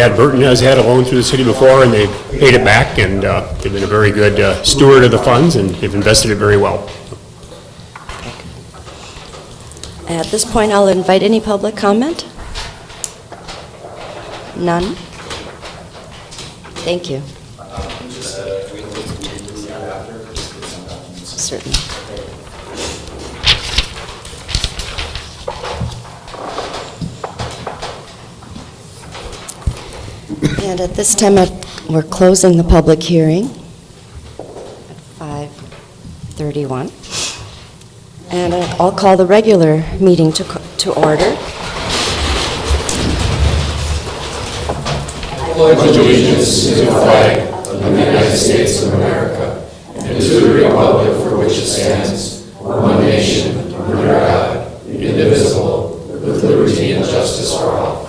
Burton has had a loan through the city before, and they've paid it back, and they've been a very good steward of the funds, and they've invested it very well. At this point, I'll invite any public comment. None? Thank you. Certainly. And at this time, we're closing the public hearing at 5:31. And I'll call the regular meeting to order. I pledge allegiance to the flag of the United States of America and to the republic for which it stands, one nation, under God, indivisible, with liberty and justice for all.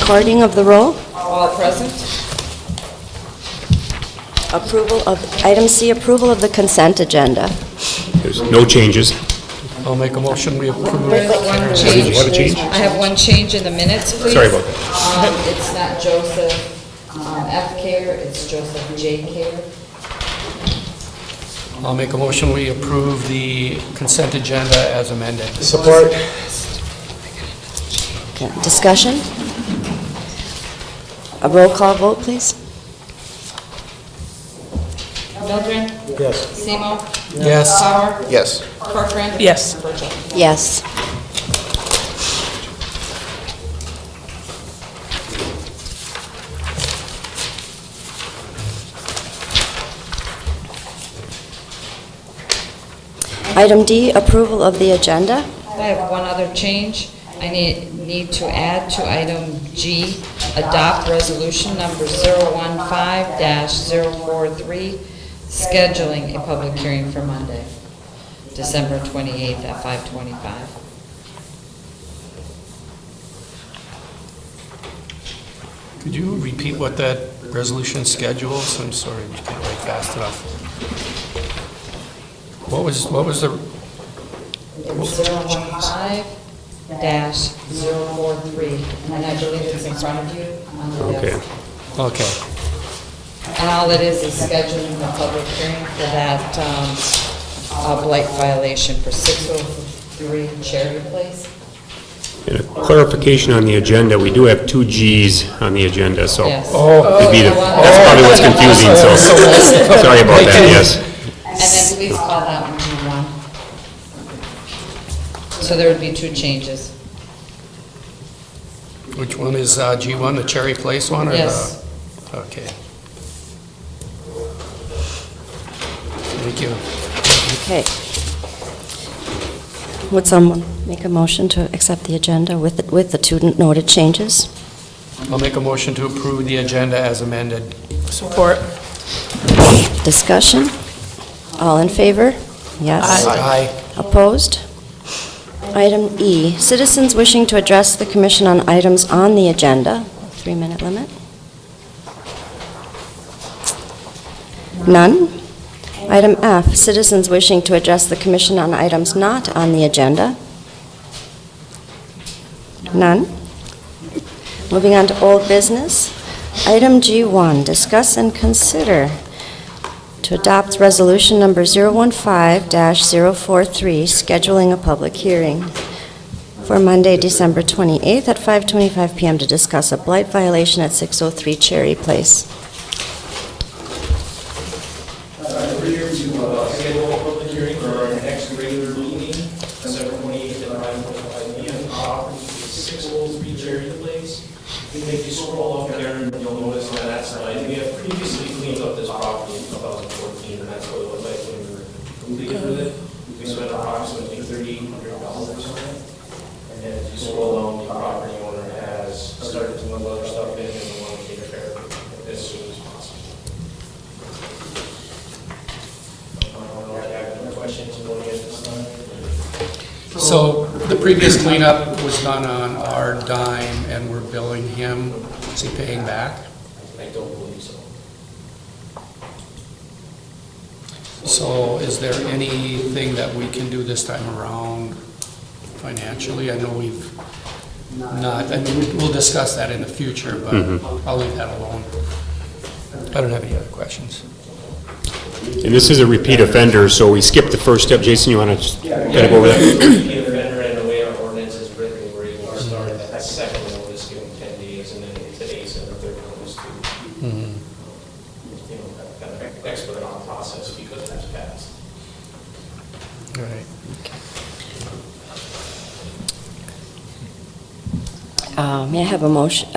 Recording of the roll. All present. Approval of, item C, approval of the consent agenda. There's no changes. I'll make a motion, we approve. One change. What a change? I have one change in the minutes, please. Sorry about that. It's not Joseph F. Care, it's Joseph J. Care. I'll make a motion, we approve the consent agenda as amended. Support. Okay, discussion? A roll call vote, please. Mildren? Yes. Semo? Yes. Sauer? Yes. Corcoran? Yes. Virgil? Yes. Item D, approval of the agenda. I have one other change. I need to add to item G, adopt resolution number 015-043, scheduling a public hearing for Monday, December 28th at 5:25. Could you repeat what that resolution schedules? I'm sorry, I can't write fast enough. What was the, It's 015-043, and I believe it's in front of you on the Okay. desk. okay. And all it is scheduling the public hearing for that blight violation for 603 Cherry Place. And a clarification on the agenda, we do have two Gs on the agenda, so Yes. that's probably what's confusing, so sorry about that, yes. And then please call that one G1. So there would be two changes. Which one is G1, the Cherry Place one? Or Yes. Okay. Thank you. Okay. Would someone make a motion to accept the agenda with the two noted changes? I'll make a motion to approve the agenda as amended. Support. Discussion? All in favor? Yes. Aye. Opposed? Item E, citizens wishing to address the commission on items on the agenda. 3-minute limit. None? Item F, citizens wishing to address the commission on items not on the agenda. None? Moving on to old business. Item G1, discuss and consider to adopt resolution number 015-043, scheduling a public hearing for Monday, December 28th at 5:25 p.m. to discuss a blight violation at 603 Cherry Place. We're here to schedule a public hearing for our next regular meeting, December 28th at 5:25 p.m. Property is 603 Cherry Place. If you scroll up there, you'll notice on that side, we have previously cleaned up this property in 2014, and that's what it looked like when we were completed with it. We spent approximately $3,800 on it. And then if you scroll down, the property owner has started to move other stuff in, and we want to take care of it as soon as possible. I don't know if you have any questions about it at this time. So the previous cleanup was done on our dime, and we're billing him. Is he paying back? I don't believe so. So is there anything that we can do this time around financially? I know we've not, I mean, we'll discuss that in the future, but I'll leave that alone. I don't have any other questions. And this is a repeat offender, so we skipped the first step. Jason, you want to kind of go over that? Repeat offender and the way our ordinance is written, we're able to start at that second notice, give them 10 days, and then today's and the third notice to, kind of expedite our process because it was passed. All right. May I have a motion,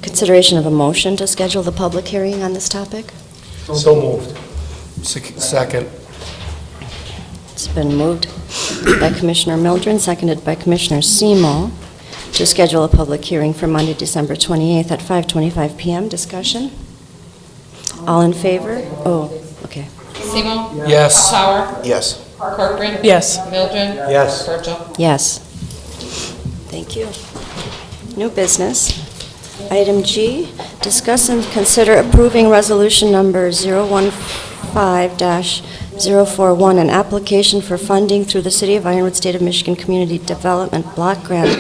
consideration of a motion to schedule the public hearing on this topic? So moved. Second. It's been moved by Commissioner Mildren, seconded by Commissioner Semo, to schedule a public hearing for Monday, December 28th at 5:25 PM. Discussion? All in favor? Oh, okay. Semo? Yes. Sauer? Yes. Corcoran? Yes. Mildren? Yes. Virgil? Yes. Thank you. New business. Item G, discuss and consider approving resolution number 015-041, an application for funding through the City of Ironwood, State of Michigan Community Development Block Grant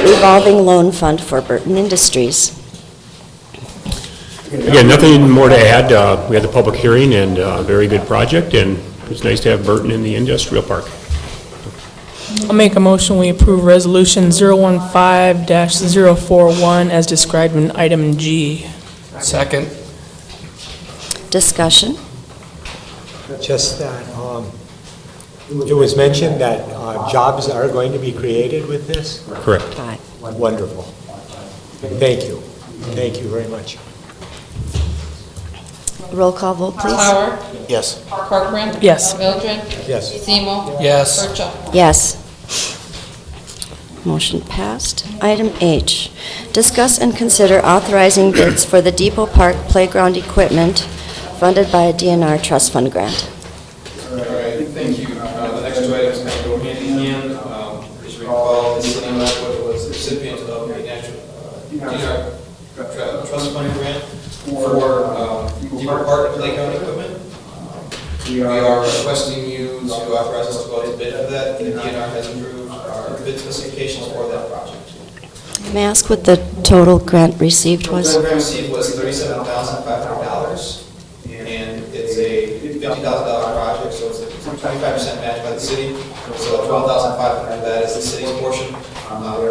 Revolving Loan Fund for Burton Industries. Again, nothing more to add. We had the public hearing and a very good project, and it's nice to have Burton in the industrial park. I'll make a motion, we approve resolution 015-041 as described in item G. Second. Discussion? Just that, it was mentioned that jobs are going to be created with this. Correct. Aye. Wonderful. Thank you. Thank you very much. Roll call vote, please. Sauer? Yes. Corcoran? Yes. Mildren? Yes. Semo? Yes. Virgil? Yes. Motion passed. Item H, discuss and consider authorizing bids for the Depot Park playground equipment funded by a DNR trust fund grant. All right, thank you. The next two items kind of go hand in hand. As you recall, the city of Ironwood was the recipient of a national DNR trust fund grant for Depot Park playground equipment. We are requesting you to authorize us to go out to bid for that. The DNR has approved our bid specifications for that project. May I ask what the total grant received was? The program received was $37,500, and it's a $50,000 project, so it's a 25% match by the city. So $12,500 of that is the city's portion.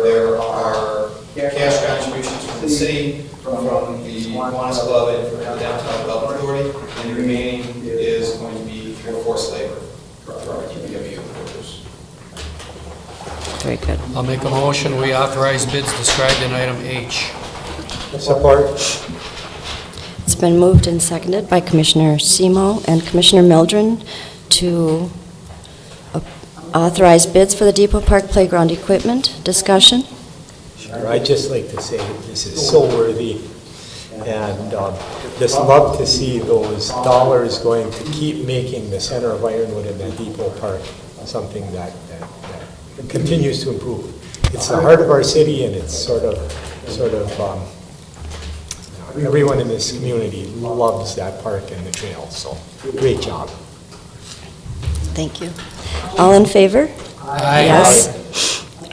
There are cash contributions from the city, from the Kiwanis Club, and from the Downtown Development Authority, and the remaining is going to be through forced labor for our DPW workers. Very good. I'll make a motion, we authorize bids described in item H. Support. It's been moved and seconded by Commissioner Semo and Commissioner Mildren to authorize bids for the Depot Park playground equipment. Discussion? Sure. I'd just like to say this is so worthy, and just love to see those dollars going to keep making the center of Ironwood and the Depot Park something that continues to improve. It's the heart of our city, and it's sort of everyone in this community loves that park and the trail, so great job. Thank you. All in favor? Aye. Yes.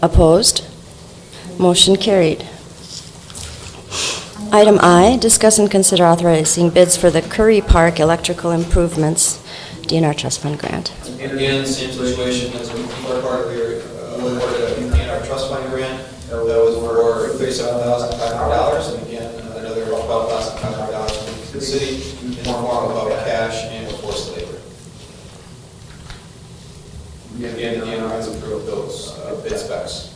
Opposed? Motion carried. Item I, discuss and consider authorizing bids for the Curry Park electrical improvements DNR trust fund grant. Again, same situation as before, part of the awarded a DNR trust fund grant. That was for $37,500, and again, another $12,500 from the city in the form of cash and forced labor. Again, the DNR has approved those bid specs.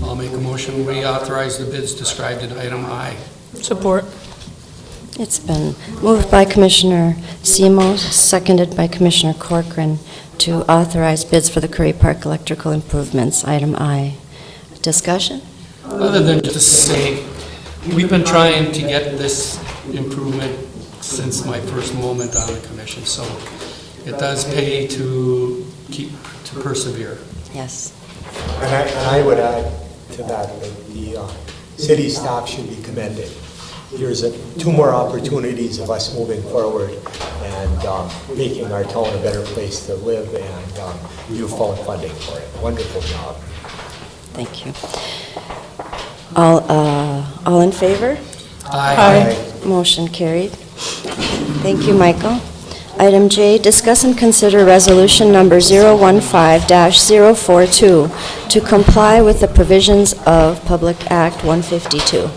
I'll make a motion, we authorize the bids described in item I. Support. It's been moved by Commissioner Semo, seconded by Commissioner Corcoran to authorize bids for the Curry Park electrical improvements, item I. Discussion? Other than to say, we've been trying to get this improvement since my first moment on the commission, so it does pay to persevere. Yes. And I would add to that the city staff should be commended. here's two more opportunities of us moving forward and making our town a better place to live, and you found funding for it. Wonderful job. Thank you. All in favor? Aye. Motion carried. Thank you, Michael. Item J, discuss and consider resolution number 015-042 to comply with the provisions of Public Act 152.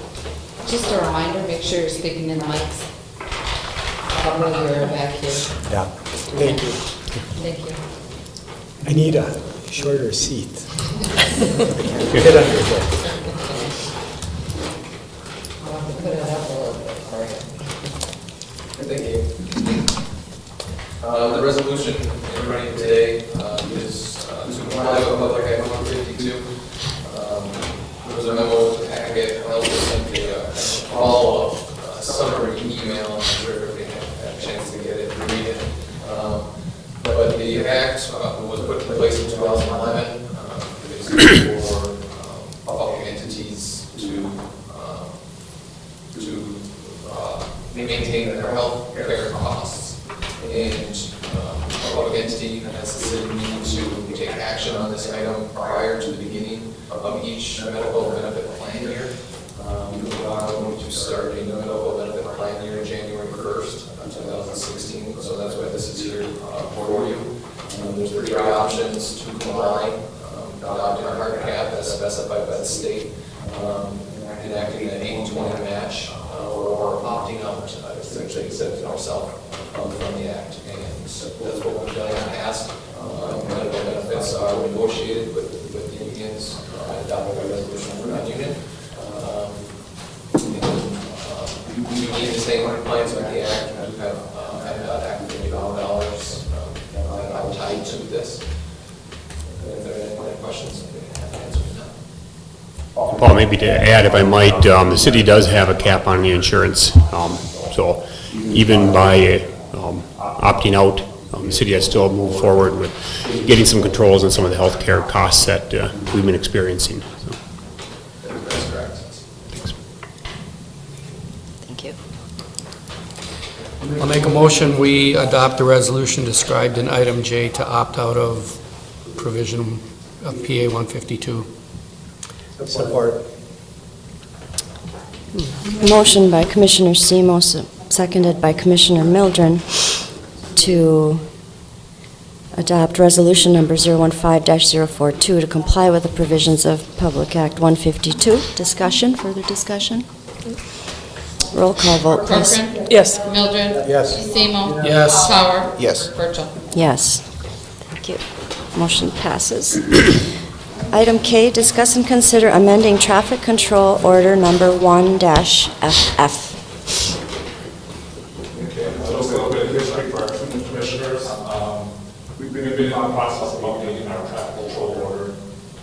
Just a reminder, make sure you're speaking in the mics. Probably you're back here. Yeah, thank you. Thank you. I need a shorter seat. I can't fit under here. I'll have to put it up a little bit for you. Thank you. The resolution in front of you today is to comply with Public Act 152. There was a memo to packet, I also sent a follow-up summary email. I'm sure everybody had a chance to get it, to read it. But the act was put in place in 2011, basically for public entities to maintain their health care costs. And a public entity has the city need to take action on this item prior to the beginning of each medical benefit plan year. We are going to start a new medical benefit plan year January 1st, 2016, so that's why this is here for you. There's three options to comply: adopting a hard cap as specified by the state, enacting an 80-20 match, or opting out, essentially accepting ourselves from the act. And that's what we've done in the past. Medical benefits are negotiated with the unions, adopted by resolution for that union. We need to stay in compliance with the act. We do have active dollars tied to this. If there are any questions, we have to answer them. Paul, maybe to add, if I might, the city does have a cap on the insurance. So even by opting out, the city has still moved forward with getting some controls on some of the health care costs that we've been experiencing. So. That's correct. Thanks. Thank you. I'll make a motion, we adopt the resolution described in item J to opt out of provision of PA 152. Support. Motion by Commissioner Semo, seconded by Commissioner Mildren, to adopt resolution number 015-042 to comply with the provisions of Public Act 152. Discussion, further discussion? Roll call vote, please. Corcoran. Yes. Mildred. Yes. Seymour. Yes. Sauer. Yes. Virgil. Yes. Thank you. Motion passes. Item K, discuss and consider amending traffic control order number 1-FF. Okay, so a little bit of history for our commissioners. We've been in the process of updating our traffic control order.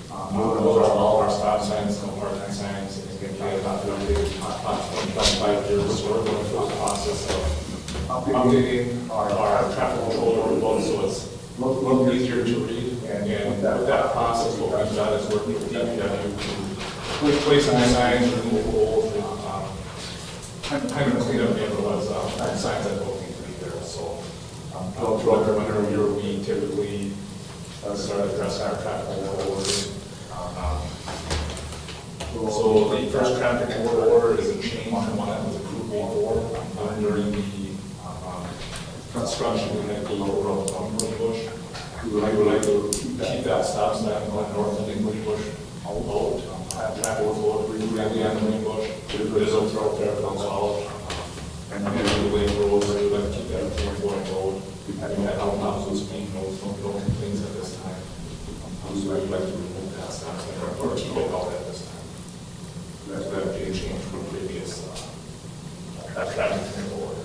Those are all our stop signs, no parking signs, and we have not been updated in 25 years. So we're going through the process of updating our traffic control order book so it's a little easier to read. And with that process, what we've done is work with DPW to replace any signs, remove old, kind of clean up neighborhoods, signs that don't need to be there. So throughout the winter year, we typically start addressing our traffic control orders. So the first traffic control order is a change from one that was approved before. During the construction, we had the overall English Bush. We would like to keep that stop sign going north of English Bush out. Traffic flow really on English Bush. It is up throughout there, but it's all. And then the lane roads, we would like to keep that going road. Having that out now, so speed notes, no things at this time. So we'd like to remove that stop sign or keep it out at this time. That's that big change from previous traffic control order.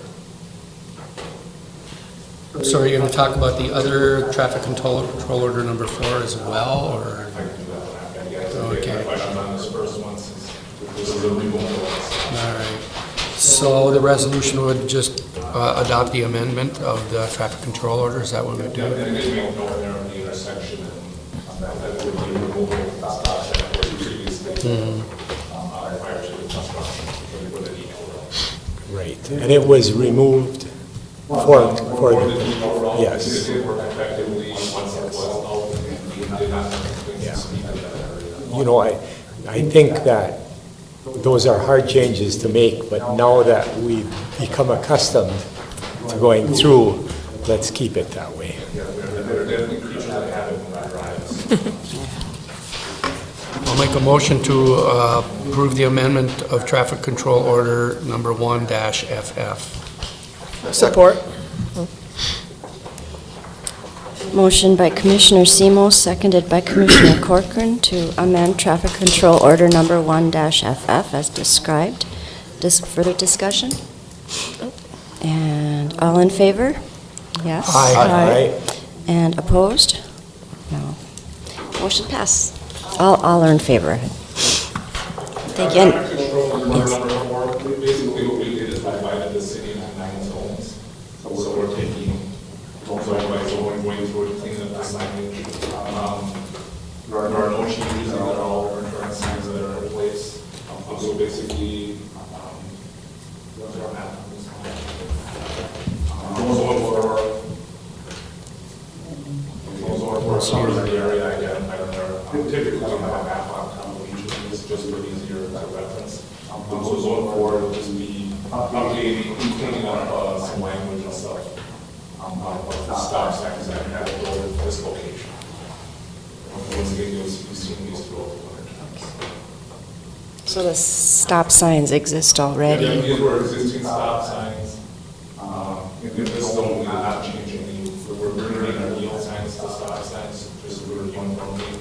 So are you going to talk about the other traffic control order number 4 as well, or? I can do that one after you guys. Okay. Questions on this first one, since this is a new one. All right. So the resolution would just adopt the amendment of the traffic control order, is that what we do? And it is made known there on the intersection, and that would be removal of the stop sign that was previously prior to the construction, with an email. Right, and it was removed for the depot. yes. It did work effectively once it was out, and we did not have things to speak of that area. You know, I think that those are hard changes to make, but now that we've become accustomed to going through, let's keep it that way. Yeah, there are definitely creatures that have it when that drives. I'll make a motion to approve the amendment of traffic control order number 1-FF. Support. Motion by Commissioner Semo, seconded by Commissioner Corcoran to amend Traffic Control Order Number 1-FF as described. Further discussion? And all in favor? Yes? Aye. And opposed? No. Motion passed. All are in favor. Thank you. Traffic control order number 4, basically what we did is divided the city into 9 zones. So we're taking zone by zone, going through it, cleaning up the signage. There are no changes, these are all current signs that are in place. So basically, those are map. Zone 4. Zone 4 covers the area identified in there. Typically, we have a map on town regions, just for easier to reference. So zone 4 will just be updating, cleaning up some language and stuff. Of the stop signs that have to go to this location. Once again, you've seen these throughout the winter. So the stop signs exist already? Yeah, these were existing stop signs. In this zone, we did not change any. We're bringing our yield signs to stop signs, just for uniformity,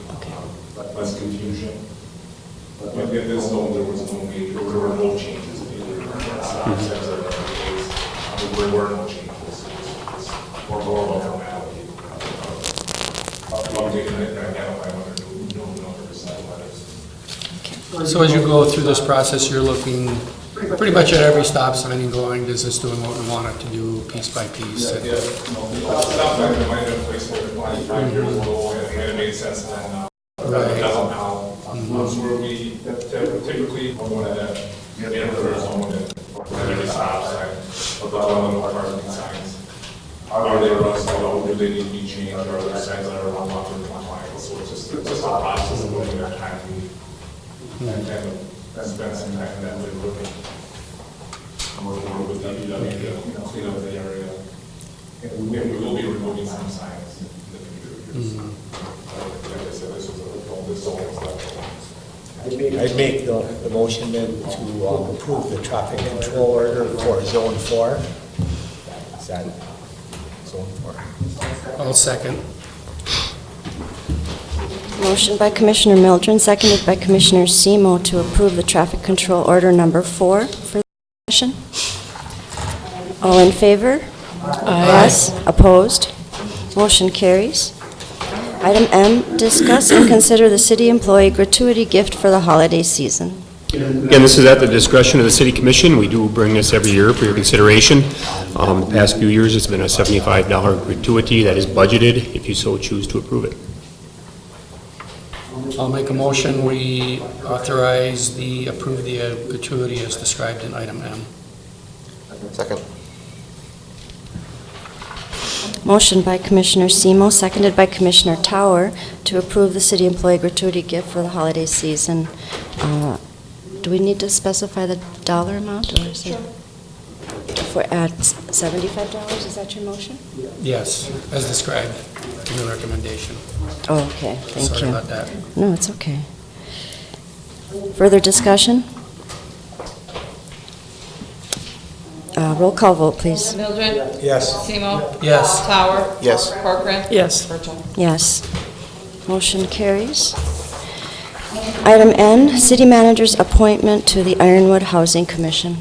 less confusion. But in this zone, there was no major, there were no changes. Either stop signs that are in place, there were no changes. Or more of a formality. Updating it, identify whether new numbers, letters. So as you go through this process, you're looking pretty much at every stop sign and going, is this doing what we want it to do piece by piece? Yeah, stop signs that might have been placed over 25 years ago, and it made sense then now. Right. It doesn't now. That's where we typically want to enter a zone and every stop sign, but the other parking signs. Are they rusted out, do they need to be changed, or are there signs that are no longer compliant? So it's just a process of looking at time and spend some time in that way looking. We're working with DPW to clean up the area. And we will be removing some signs in the future years. Like I said, this was I'd make the motion then to approve the traffic control order for Zone 4. Is that Zone 4? I'll second. Motion by Commissioner Mildren, seconded by Commissioner Semo to approve the Traffic Control Order Number 4 for discussion. All in favor? Yes. Opposed? Motion carries. Item M, discuss and consider the city employee gratuity gift for the holiday season. Again, this is at the discretion of the city commission. We do bring this every year for your consideration. The past few years, it's been a $75 gratuity that is budgeted if you so choose to approve it. I'll make a motion, we authorize approve the gratuity as described in item M. Second. Motion by Commissioner Semo, seconded by Commissioner Tower to approve the city employee gratuity gift for the holiday season. Do we need to specify the dollar amount, or is it for at $75? Is that your motion? Yes, as described in the recommendation. Oh, okay, thank you. Sorry about that. No, it's okay. Further discussion? Roll call vote, please. Mildred? Yes. Semo? Yes. Tower? Yes. Corcoran? Yes. Virgil? Yes. Motion carries. Item N, city manager's appointment to the Ironwood Housing Commission.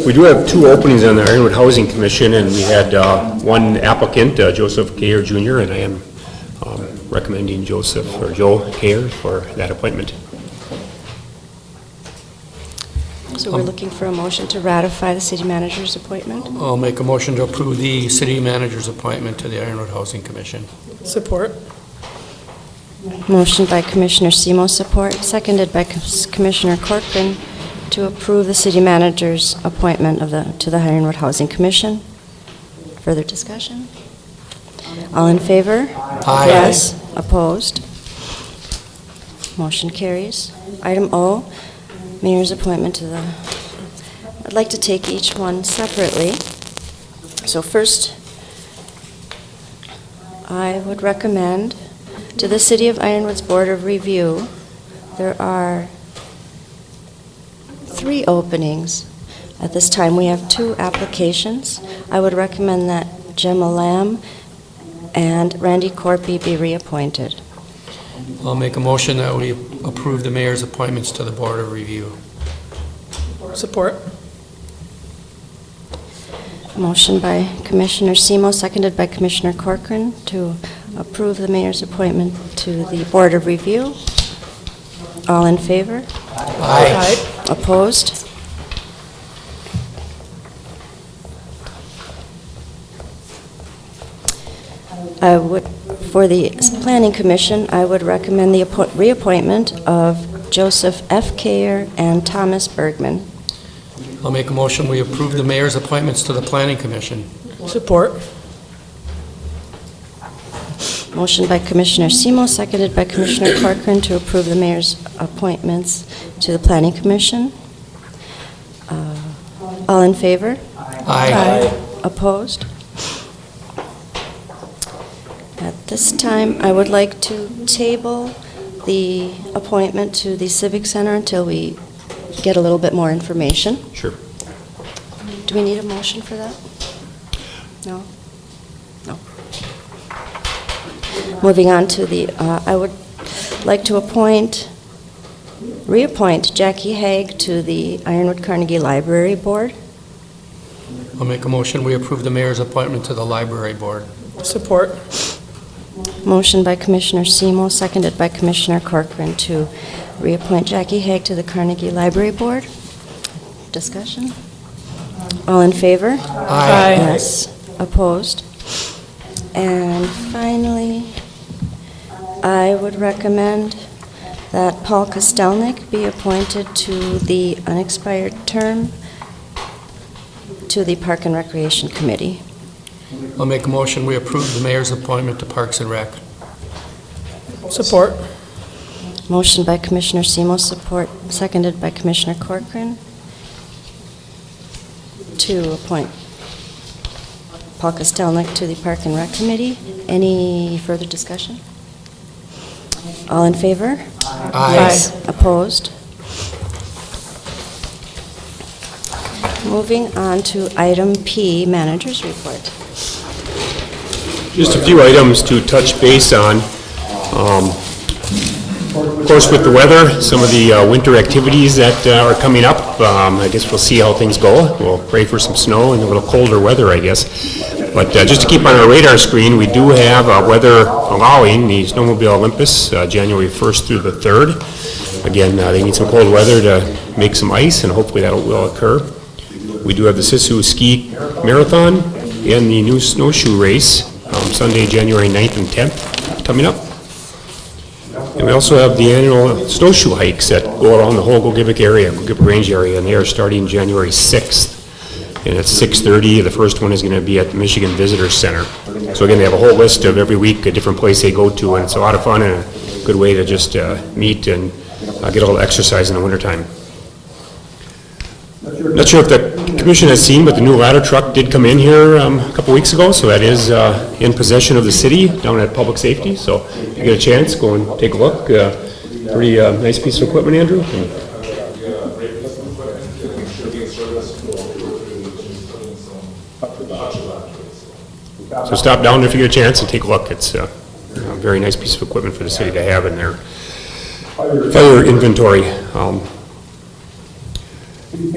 We do have two openings on the Ironwood Housing Commission, and we had one applicant, Joseph Kayer Jr., and I am recommending Joe Kayer for that appointment. So we're looking for a motion to ratify the city manager's appointment. I'll make a motion to approve the city manager's appointment to the Ironwood Housing Commission. Support. Motion by Commissioner Semo, support, seconded by Commissioner Corcoran to approve the city manager's appointment to the Ironwood Housing Commission. Further discussion? All in favor? Aye. Yes. Opposed? Motion carries. Item O, mayor's appointment to the, I'd like to take each one separately. So first, I would recommend to the City of Ironwood's Board of Review, there are 3 openings. At this time, we have 2 applications. I would recommend that Gemma Lamb and Randy Corpy be reappointed. I'll make a motion that we approve the mayor's appointments to the Board of Review. Support. Motion by Commissioner Semo, seconded by Commissioner Corcoran to approve the mayor's appointment to the Board of Review. All in favor? Aye. Opposed? For the Planning Commission, I would recommend the reappointment of Joseph F. Kayer and Thomas Bergman. I'll make a motion, we approve the mayor's appointments to the Planning Commission. Support. Motion by Commissioner Semo, seconded by Commissioner Corcoran to approve the mayor's appointments to the Planning Commission. All in favor? Aye. Opposed? At this time, I would like to table the appointment to the Civic Center until we get a little bit more information. Sure. Do we need a motion for that? No? No. Moving on to the, I would like to reappoint Jackie Haig to the Ironwood Carnegie Library Board. I'll make a motion, we approve the mayor's appointment to the Library Board. Support. Motion by Commissioner Semo, seconded by Commissioner Corcoran to reappoint Jackie Haig to the Carnegie Library Board. Discussion? All in favor? Aye. Yes. Opposed? And finally, I would recommend that Paul Kostelnik be appointed to the unexpired term to the Park and Recreation Committee. I'll make a motion, we approve the mayor's appointment to Parks and Rec. Support. Motion by Commissioner Semo, seconded by Commissioner Corcoran to appoint Paul Kostelnik to the Park and Rec Committee. Any further discussion? All in favor? Aye. Yes. Opposed? Moving on to item P, Manager's Report. Just a few items to touch base on. Of course, with the weather, some of the winter activities that are coming up, I guess we'll see how things go. We'll pray for some snow and a little colder weather, I guess. But just to keep on our radar screen, we do have weather allowing the Snowmobile Olympus, January 1st through the 3rd. Again, they need some cold weather to make some ice, and hopefully that will occur. We do have the Sisu Ski Marathon and the new snowshoe race, Sunday, January 9th and 10th, coming up. And we also have the annual snowshoe hikes that go around the whole Gogebic area, Gogebic Range area, and they are starting January 6th. And at 6:30, the first one is going to be at the Michigan Visitor Center. So again, they have a whole list of every week a different place they go to, and it's a lot of fun and a good way to just meet and get a little exercise in the wintertime. Not sure if the commission has seen, but the new ladder truck did come in here a couple weeks ago, so that is in possession of the city down at Public Safety. So if you get a chance, go and take a look. Pretty nice piece of equipment, Andrew. So stop down there if you get a chance and take a look. It's a very nice piece of equipment for the city to have in their fire inventory.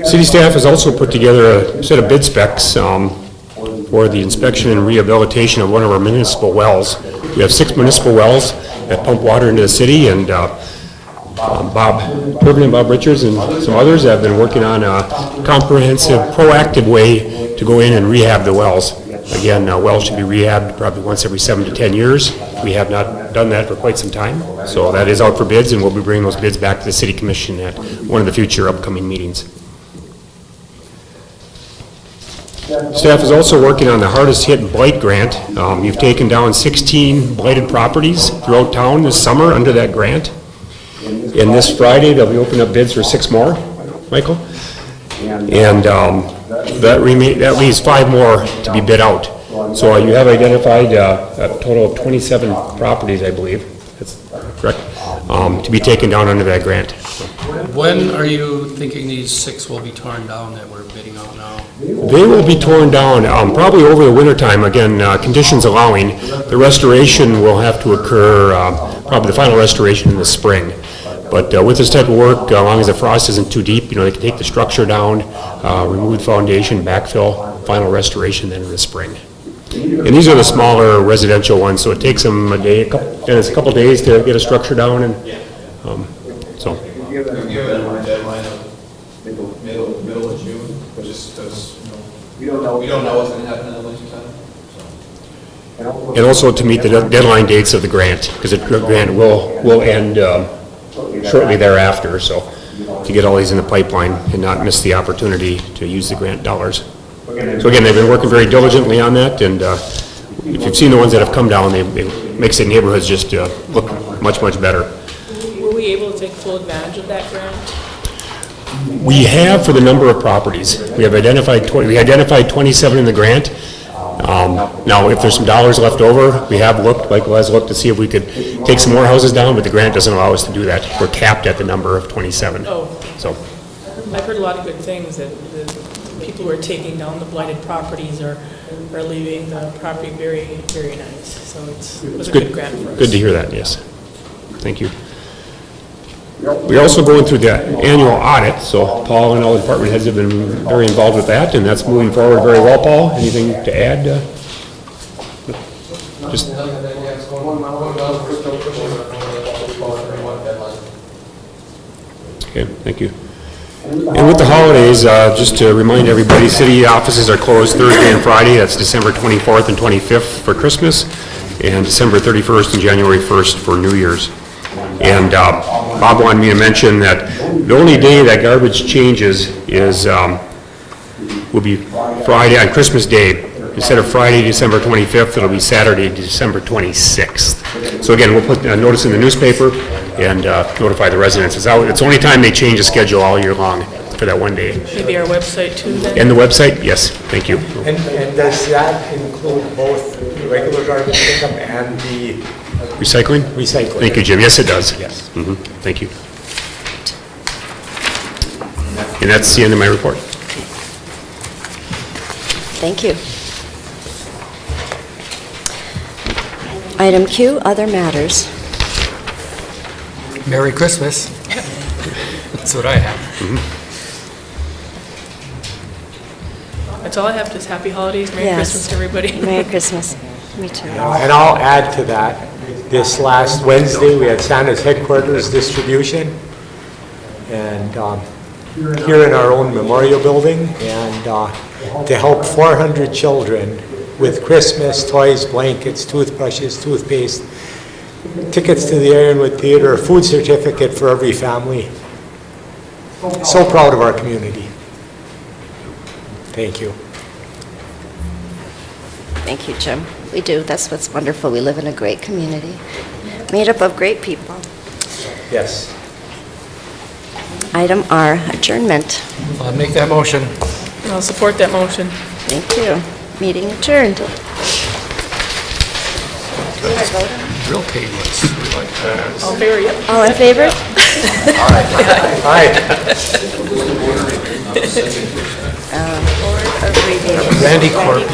City staff has also put together a set of bid specs for the inspection and rehabilitation of one of our municipal wells. We have 6 municipal wells that pump water into the city, and Bob Turbin and Bob Richards and some others have been working on a comprehensive, proactive way to go in and rehab the wells. Again, wells should be rehabbed probably once every 7 to 10 years. We have not done that for quite some time, so that is out for bids, and we'll be bringing those bids back to the City Commission at one of the future upcoming meetings. Staff is also working on the hardest hit blight grant. You've taken down 16 blighted properties throughout town this summer under that grant. And this Friday, they'll be opening up bids for 6 more, Michael. And that leaves 5 more to be bid out. So you have identified a total of 27 properties, I believe. That's correct. To be taken down under that grant. When are you thinking these 6 will be torn down that we're bidding out now? They will be torn down probably over the winter time, again, conditions allowing. The restoration will have to occur, probably the final restoration in the spring. But with this type of work, as long as the frost isn't too deep, they can take the structure down, remove the foundation, backfill, final restoration then in the spring. And these are the smaller residential ones, so it takes them a day, a couple days to get a structure down, and so. You have a deadline of middle of June, just because, we don't know what's going to happen in the winter time. And also to meet the deadline dates of the grant, because the grant will end shortly thereafter, so to get all these in the pipeline and not miss the opportunity to use the grant dollars. So again, they've been working very diligently on that, and if you've seen the ones that have come down, it makes the neighborhoods just look much, much better. Were we able to take full advantage of that grant? We have for the number of properties. We have identified 27 in the grant. Now, if there's some dollars left over, we have looked, Michael has looked to see if we could take some more houses down, but the grant doesn't allow us to do that. We're capped at the number of 27. Oh, So, I've heard a lot of good things, that the people who are taking down the blighted properties are leaving the property very, very nice. So it was a good grant for us. good to hear that, yes. Thank you. We're also going through the annual audit, so Paul and all the department heads have been very involved with that, and that's moving forward very well. Paul, anything to add? Just okay, thank you. And with the holidays, just to remind everybody, city offices are closed Thursday and Friday. That's December 24th and 25th for Christmas, and December 31st and January 1st for New Year's. And Bob wanted me to mention that the only day that garbage changes will be Friday on Christmas Day. Instead of Friday, December 25th, it'll be Saturday, December 26th. So again, we'll put a notice in the newspaper and notify the residents. It's the only time they change the schedule all year long for that one day. Maybe our website too then? And the website, yes, thank you. And does that include both the regular garbage pickup and the Recycling? recycling? Thank you, Jim. Yes, it does. Yes. Thank you. And that's the end of my report. Thank you. Item Q, other matters. Merry Christmas. That's what I have. That's all I have, just happy holidays, Merry Yes. Christmas to everybody. Merry Christmas. Me too. And I'll add to that, this last Wednesday, we had Santa's headquarters distribution, and here in our own memorial building, and to help 400 children with Christmas, toys, blankets, toothbrushes, toothpaste, tickets to the Ironwood Theater, a food certificate for every family. So proud of our community. Thank you. Thank you, Jim. We do. That's what's wonderful. We live in a great community, made up of great people. Yes. Item R, adjournment. I'll make that motion. I'll support that motion. Thank you. Meeting adjourned. Real painless. We like that. All in favor, yep. All in favor? Aye. Board of Review. Randy Corp.